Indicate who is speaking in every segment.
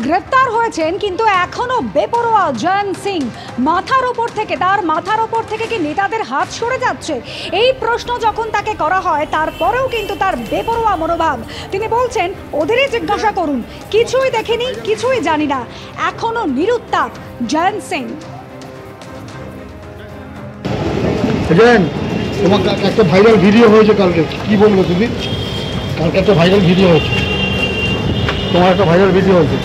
Speaker 1: গ্রেফতার হয়েছেন কিন্তু এখনো বেপরোয়া জয়ন্ত সিং। মাথার ওপর থেকে কি নেতাদের হাত সরে যাচ্ছে, এই প্রশ্ন যখন তাকে করা হয় তারপরেও কিন্তু তার বেপরোয়া মনোভাব। তিনি বলছেন ওদেরই জিজ্ঞাসা করুন, কিছুই দেখিনি, কিছুই জানি না। এখনো নিরুত্তাপ জয়ন্ত সিং।
Speaker 2: তোমার একটা ভাইরাল ভিডিও হয়েছে কালকে, কি বলবো তুমি? কালকে একটা ভাইরাল ভিডিও হয়েছে, তোমার একটা ভাইরাল ভিডিও হয়েছে।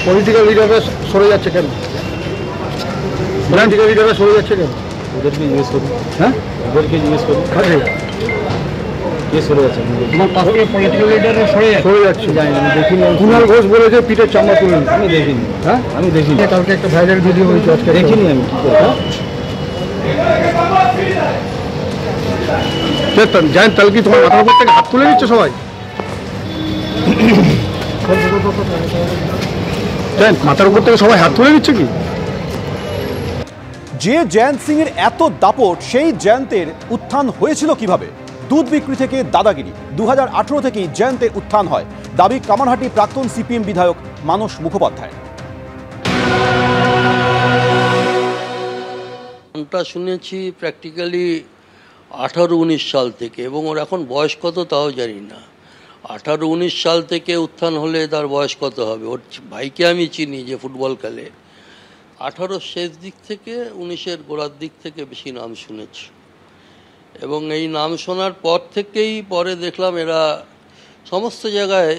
Speaker 2: পলিটিক্যাল লিডাররা সরে যাচ্ছে কেন? পলিটিক্যাল লিডাররা সরে যাচ্ছে কেন? ওদেরকে জিজ্ঞেস করুন। হ্যাঁ, ওদেরকে জিজ্ঞেস করুন কে সরে যাচ্ছে। তোমার পাশ থেকে পলিটিক্যাল লিডাররা সরে যাচ্ছে জানি না, আমি দেখিনি। কুণাল ঘোষ বলেছে পিঠের চামড়া তুলে, আমি দেখিনি। হ্যাঁ, আমি দেখিনি। কালকে একটা ভাইরাল ভিডিও হয়েছে, আজকে দেখিনি আমি। কি করবো জানেন, তাহলে কি তোমার মাথার উপর থেকে হাত তুলে নিচ্ছে সবাই? মাথার উপর থেকে সবাই হাত তুলে নিচ্ছে কি?
Speaker 3: যে জয়ন্ত সিং এর এত দাপট, সেই জয়ন্তের উত্থান হয়েছিল কিভাবে? দুধ বিক্রি থেকে দাদাগিরি। 2018 থেকেই জয়ন্তের উত্থান হয়, দাবি কামারহাটি প্রাক্তন সিপিএম বিধায়ক মানস মুখোপাধ্যায়।
Speaker 4: শুনেছি প্র্যাকটিক্যালি 18-19 সাল থেকে, এবং ওর এখন বয়স কত তাও জানি না। 18-19 সাল থেকে উত্থান হলে তার বয়স কত হবে? ওর ভাইকে আমি চিনি যে ফুটবল খেলে। 18 শেষ দিক থেকে 19-এর গোড়ার দিক থেকে বেশি নাম শুনেছি, এবং এই নাম শোনার পর থেকেই পরে দেখলাম এরা সমস্ত জায়গায়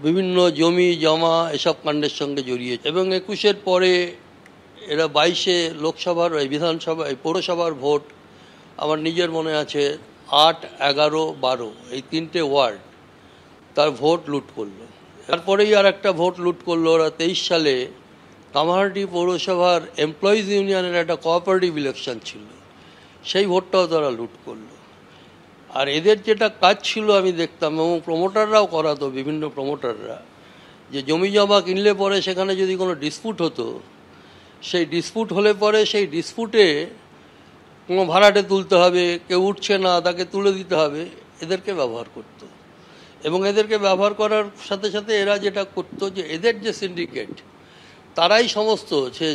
Speaker 4: বিভিন্ন জমি জমা এসব কাণ্ডের সঙ্গে জড়িয়েছে। এবং 21-এর পরে এরা 22-এ লোকসভার বিধানসভা পৌরসভার ভোট, আমার নিজের মনে আছে 8, 11, 12 এই 3টে ওয়ার্ড তার ভোট লুট করলো। তারপরেই আর একটা ভোট লুট করলো ওরা 23 সালে। কামারহাটি পৌরসভার এমপ্লয়িজ ইউনিয়নের একটা কোঅপারেটিভ ইলেকশন ছিল, সেই ভোটটাও তারা লুট করলো। আর এদের যেটা কাজ ছিল আমি দেখতাম, এবং প্রমোটাররাও করাতো, বিভিন্ন প্রমোটাররা, যে জমি জমা কিনলে পরে সেখানে যদি কোনো ডিসপুট হতো, সেই ডিসপুট হলে পরে সেই ডিসপুটে কোনো ভাড়াটে তুলতে হবে, কেউ উঠছে না তাকে তুলে দিতে হবে, এদেরকে ব্যবহার করত। এবং এদেরকে ব্যবহার করার সাথে সাথে এরা যেটা করতো, যে এদের যে সিন্ডিকেট তারাই সমস্ত, সে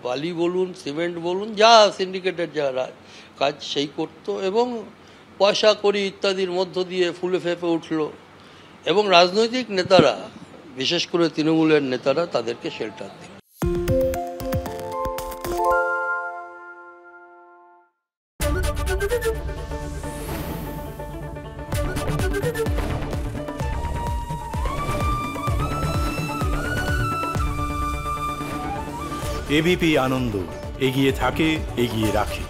Speaker 4: বালি বলুন, সিমেন্ট বলুন, যা সিন্ডিকেটের যারা কাজ সেই করতো, এবং পয়সা কড়ি ইত্যাদির মধ্য দিয়ে ফুলে ফেঁপে উঠল। এবং রাজনৈতিক নেতারা, বিশেষ করে তৃণমূলের নেতারা, তাদেরকে শেল্টার দিল।
Speaker 5: এবিপি আনন্দ, এগিয়ে থাকে, এগিয়ে রাখে।